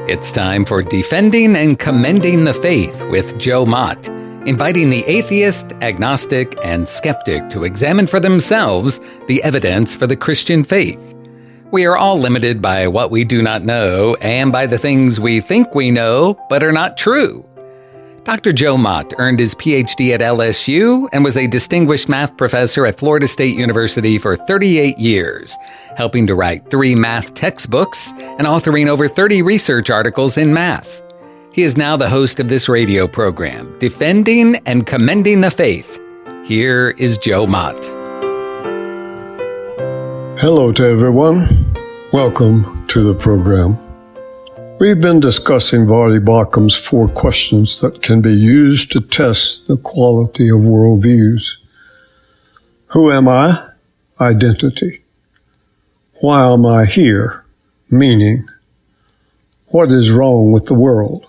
It's time for Defending and Commending the Faith with Joe Mott, inviting the atheist, agnostic, and skeptic to examine for themselves the evidence for the Christian faith. We are all limited by what we do not know and by the things we think we know but are not true. Dr. Joe Mott earned his PhD at LSU and was a distinguished math professor at Florida State University for 38 years, helping to write 3 math textbooks and authoring over 30 research articles in math. He is now the host of this radio program, Defending and Commending the Faith. Here is Joe Mott. Hello to everyone. Welcome to the program. We've been discussing Voddie Baucham's 4 questions that can be used to test the quality of worldviews. Who am I? Identity. Why am I here? Meaning. What is wrong with the world?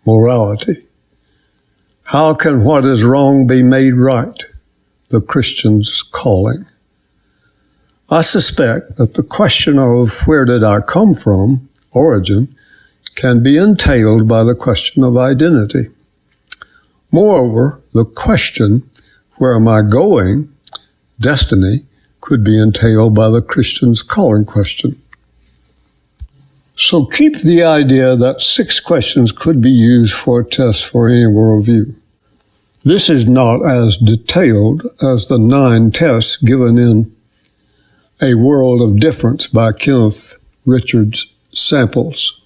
Morality. How can what is wrong be made right? The Christian's calling. I suspect that the question of where did I come from, origin, can be entailed by the question of identity. Moreover, the question, where am I going, destiny, could be entailed by the Christian's calling question. So keep the idea that 6 questions could be used for a test for any worldview. This is not as detailed as the 9 tests given in A World of Difference by Kenneth Richard Samples.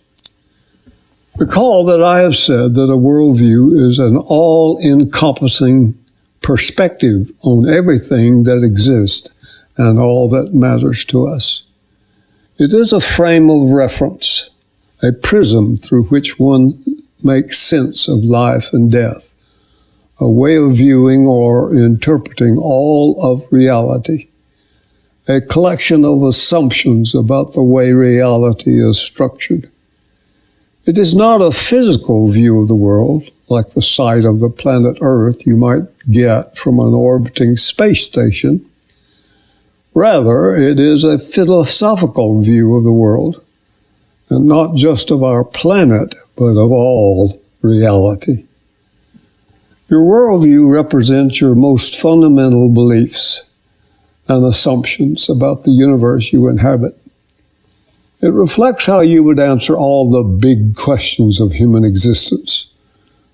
Recall that I have said that a worldview is an all-encompassing perspective on everything that exists and all that matters to us. It is a frame of reference, a prism through which one makes sense of life and death, a way of viewing or interpreting all of reality, a collection of assumptions about the way reality is structured. It is not a physical view of the world, like the sight of the planet Earth you might get from an orbiting space station. Rather, it is a philosophical view of the world, and not just of our planet, but of all reality. Your worldview represents your most fundamental beliefs and assumptions about the universe you inhabit. It reflects how you would answer all the big questions of human existence,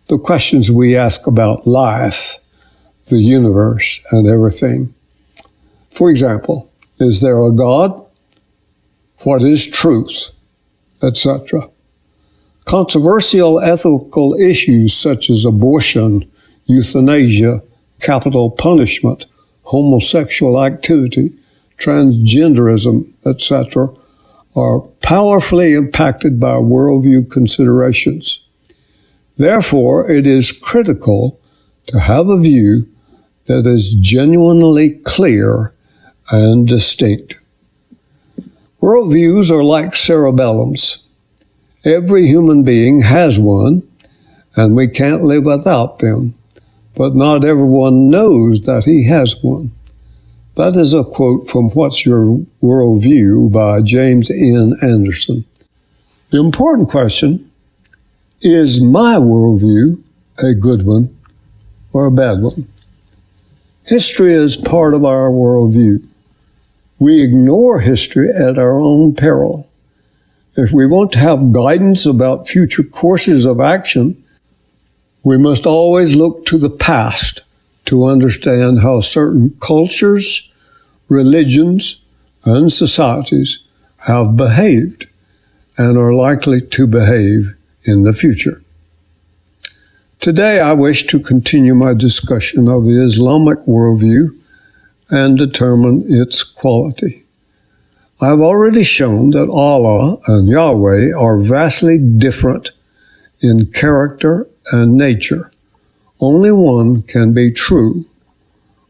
the questions we ask about life, the universe, and everything. For example, is there a God? What is truth? Etc. Controversial ethical issues such as abortion, euthanasia, capital punishment, homosexual activity, transgenderism, etc., are powerfully impacted by worldview considerations. Therefore, it is critical to have a view that is genuinely clear and distinct. Worldviews are like cerebellums. Every human being has one, and we can't live without them, but not everyone knows that he has one. That is a quote from What's Your Worldview by James N. Anderson. The important question, is my worldview a good one or a bad one? History is part of our worldview. We ignore history at our own peril. If we want to have guidance about future courses of action, we must always look to the past to understand how certain cultures, religions, and societies have behaved and are likely to behave in the future. Today, I wish to continue my discussion of the Islamic worldview and determine its quality. I have already shown that Allah and Yahweh are vastly different in character and nature. Only one can be true.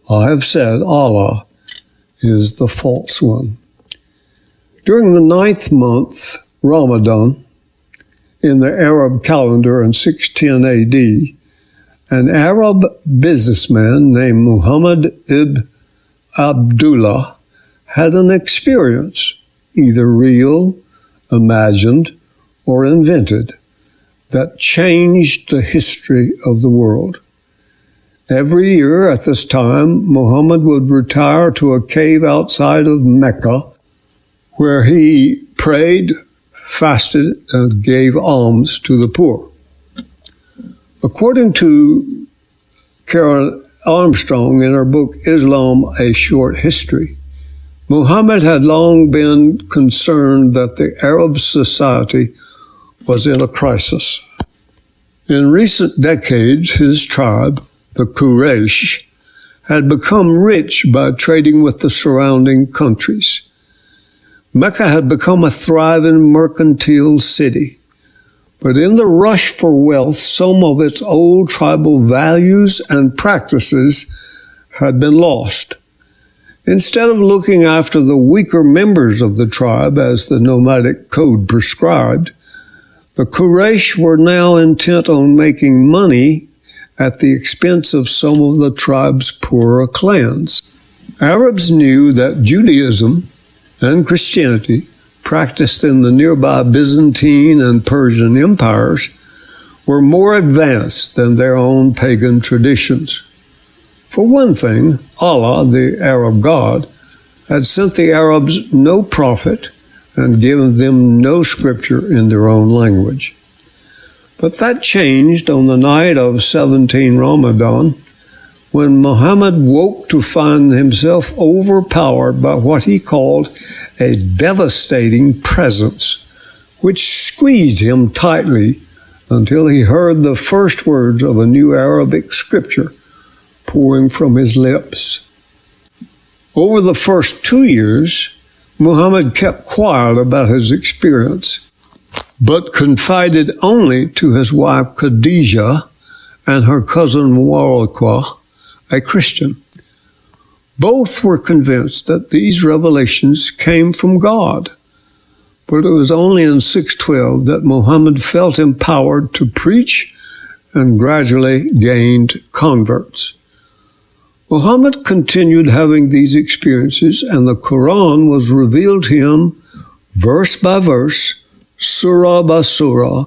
I have said Allah is the false one. During the 9th month, Ramadan, in the Arab calendar in 610 AD, an Arab businessman named Muhammad ibn Abdullah had an experience, either real, imagined, or invented that changed the history of the world. Every year at this time, Muhammad would retire to a cave outside of Mecca where he prayed, fasted, and gave alms to the poor. According to Karen Armstrong in her book, Islam, A Short History, Muhammad had long been concerned that the Arab society was in a crisis. In recent decades, his tribe, the Quraysh, had become rich by trading with the surrounding countries. Mecca had become a thriving mercantile city. But in the rush for wealth, some of its old tribal values and practices had been lost. Instead of looking after the weaker members of the tribe as the nomadic code prescribed, the Quraysh were now intent on making money at the expense of some of the tribe's poorer clans. Arabs knew that Judaism and Christianity, practiced in the nearby Byzantine and Persian empires, were more advanced than their own pagan traditions. For one thing, Allah, the Arab God, had sent the Arabs no prophet and given them no scripture in their own language. But that changed on the night of 17 Ramadan, when Muhammad woke to find himself overpowered by what he called a devastating presence, which squeezed him tightly until he heard the first words of a new Arabic scripture pouring from his lips. Over the first 2 years, Muhammad kept quiet about his experience, but confided only to his wife Khadijah and her cousin Waraqah, a Christian. Both were convinced that these revelations came from God, but it was only in 612 that Muhammad felt empowered to preach and gradually gained converts. Muhammad continued having these experiences, and the Quran was revealed to him verse by verse, surah by surah,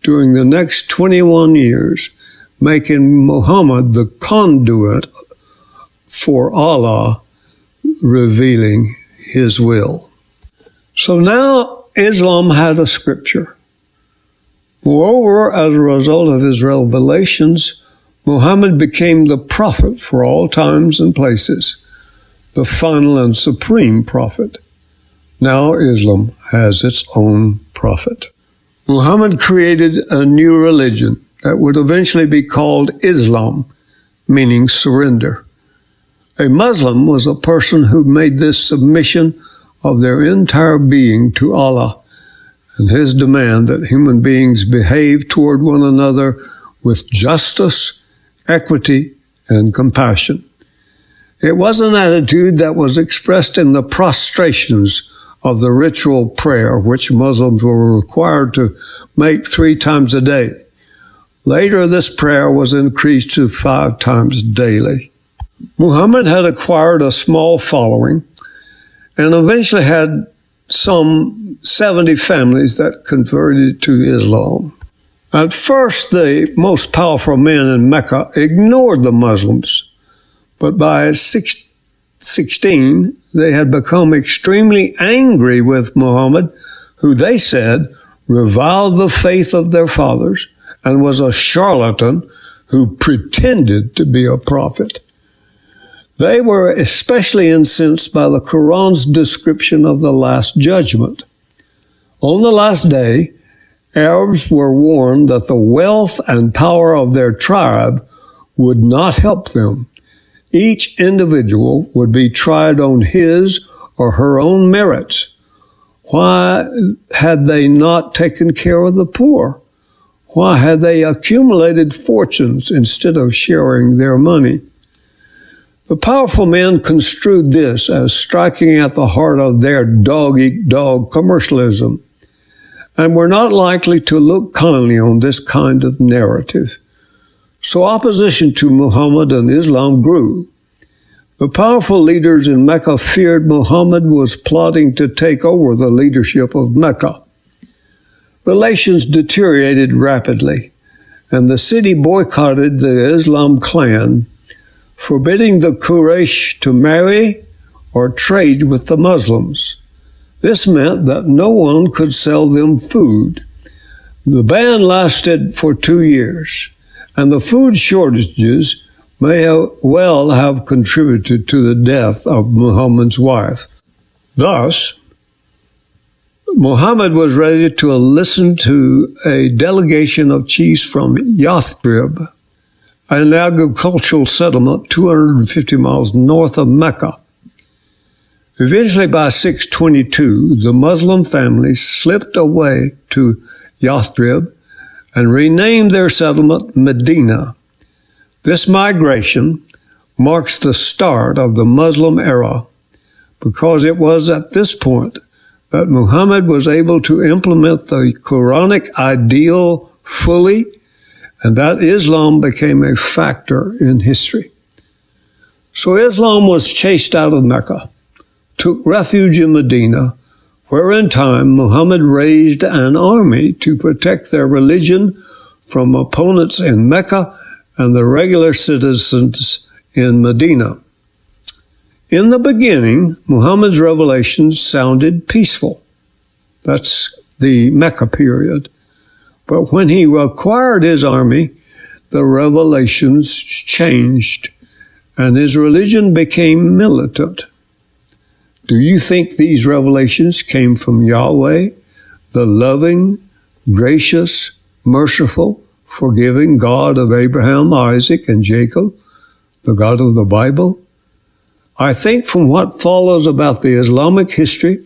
during the next 21 years, making Muhammad the conduit for Allah revealing his will. So now Islam had a scripture. Moreover, as a result of his revelations, Muhammad became the prophet for all times and places, the final and supreme prophet. Now Islam has its own prophet. Muhammad created a new religion that would eventually be called Islam, meaning surrender. A Muslim was a person who made this submission of their entire being to Allah and his demand that human beings behave toward one another with justice, equity, and compassion. It was an attitude that was expressed in the prostrations of the ritual prayer, which Muslims were required to make 3 times a day. Later, this prayer was increased to 5 times daily. Muhammad had acquired a small following and eventually had some 70 families that converted to Islam. At first, the most powerful men in Mecca ignored the Muslims, but by 616, they had become extremely angry with Muhammad, who they said reviled the faith of their fathers and was a charlatan who pretended to be a prophet. They were especially incensed by the Quran's description of the Last Judgment. On the last day, Arabs were warned that the wealth and power of their tribe would not help them. Each individual would be tried on his or her own merits. Why had they not taken care of the poor? Why had they accumulated fortunes instead of sharing their money? The powerful men construed this as striking at the heart of their dog-eat-dog commercialism, and were not likely to look kindly on this kind of narrative. So opposition to Muhammad and Islam grew. The powerful leaders in Mecca feared Muhammad was plotting to take over the leadership of Mecca. Relations deteriorated rapidly, and the city boycotted the Islam clan, forbidding the Quraysh to marry or trade with the Muslims. This meant that no one could sell them food. The ban lasted for 2 years, and the food shortages may well have contributed to the death of Muhammad's wife. Thus, Muhammad was ready to listen to a delegation of chiefs from Yathrib, an agricultural settlement 250 miles north of Mecca. Eventually, by 622, the Muslim families slipped away to Yathrib and renamed their settlement Medina. This migration marks the start of the Muslim era, because it was at this point that Muhammad was able to implement the Quranic ideal fully, and that Islam became a factor in history. So Islam was chased out of Mecca, took refuge in Medina, where in time Muhammad raised an army to protect their religion from opponents in Mecca and the regular citizens in Medina. In the beginning, Muhammad's revelations sounded peaceful. That's the Mecca period. But when he acquired his army, the revelations changed, and his religion became militant. Do you think these revelations came from Yahweh, the loving, gracious, merciful, forgiving God of Abraham, Isaac, and Jacob, the God of the Bible? I think from what follows about the Islamic history,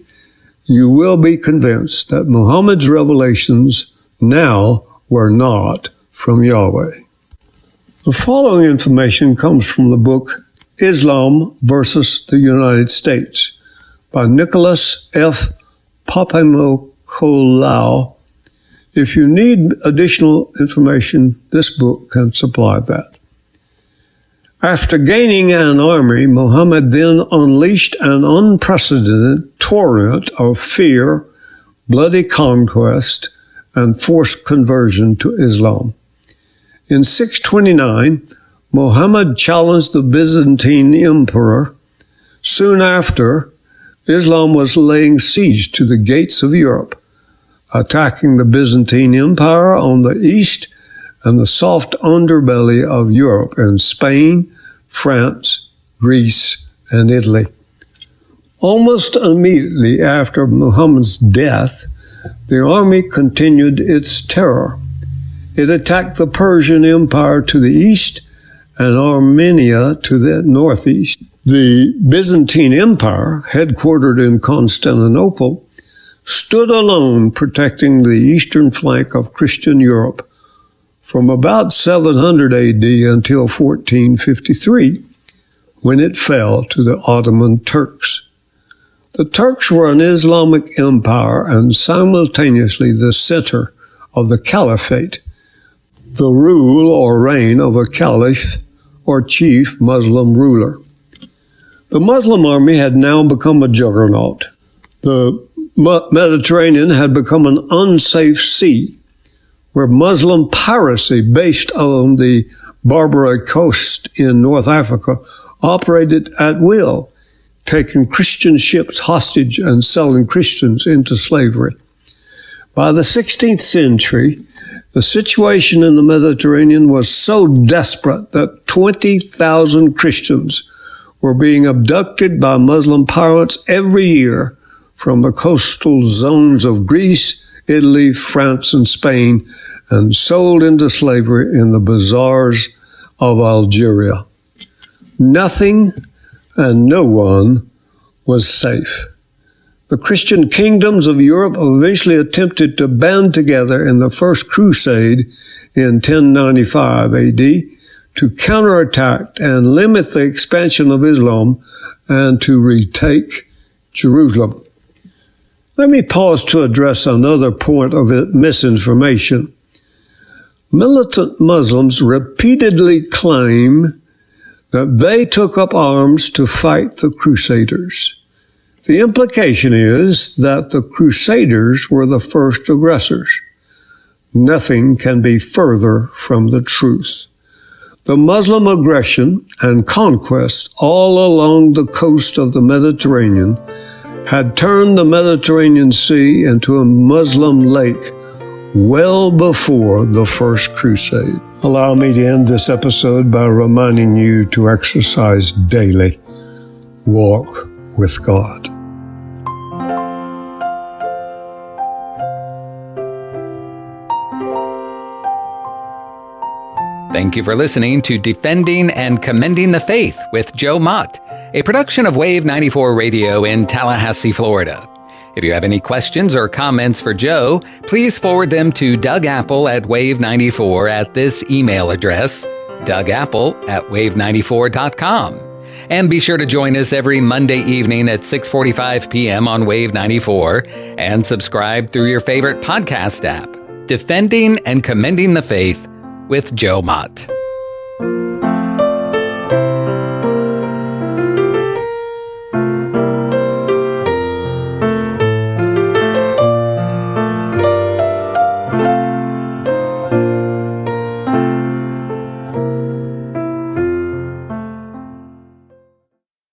you will be convinced that Muhammad's revelations now were not from Yahweh. The following information comes from the book Islam versus the United States by Nicholas F. Papanicolau. If you need additional information, this book can supply that. After gaining an army, Muhammad then unleashed an unprecedented torrent of fear, bloody conquest, and forced conversion to Islam. In 629, Muhammad challenged the Byzantine emperor. Soon after, Islam was laying siege to the gates of Europe, attacking the Byzantine Empire on the east and the soft underbelly of Europe in Spain, France, Greece, and Italy. Almost immediately after Muhammad's death, the army continued its terror. It attacked the Persian Empire to the east and Armenia to the northeast. The Byzantine Empire, headquartered in Constantinople, stood alone protecting the eastern flank of Christian Europe from about 700 AD until 1453, when it fell to the Ottoman Turks. The Turks were an Islamic empire and simultaneously the center of the Caliphate, the rule or reign of a caliph or chief Muslim ruler. The Muslim army had now become a juggernaut. The Mediterranean had become an unsafe sea, where Muslim piracy based on the Barbary coast in North Africa operated at will, taking Christian ships hostage and selling Christians into slavery. By the 16th century, the situation in the Mediterranean was so desperate that 20,000 Christians were being abducted by Muslim pirates every year from the coastal zones of Greece, Italy, France, and Spain, and sold into slavery in the bazaars of Algeria. Nothing and no one was safe. The Christian kingdoms of Europe eventually attempted to band together in the First Crusade in 1095 AD to counterattack and limit the expansion of Islam and to retake Jerusalem. Let me pause to address another point of misinformation. Militant Muslims repeatedly claim that they took up arms to fight the Crusaders. The implication is that the Crusaders were the first aggressors. Nothing can be further from the truth. The Muslim aggression and conquest all along the coast of the Mediterranean had turned the Mediterranean Sea into a Muslim lake well before the First Crusade. Allow me to end this episode by reminding you to exercise daily. Walk with God. Thank you for listening to Defending and Commending the Faith with Joe Mott, a production of Wave 94 Radio in Tallahassee, Florida. If you have any questions or comments for Joe, please forward them to Doug Apple at Wave94 at this email address, dougapple@wave94.com. And be sure to join us every Monday evening at 6:45 p.m. on Wave 94 and subscribe through your favorite podcast app. Defending and Commending the Faith with Joe Mott.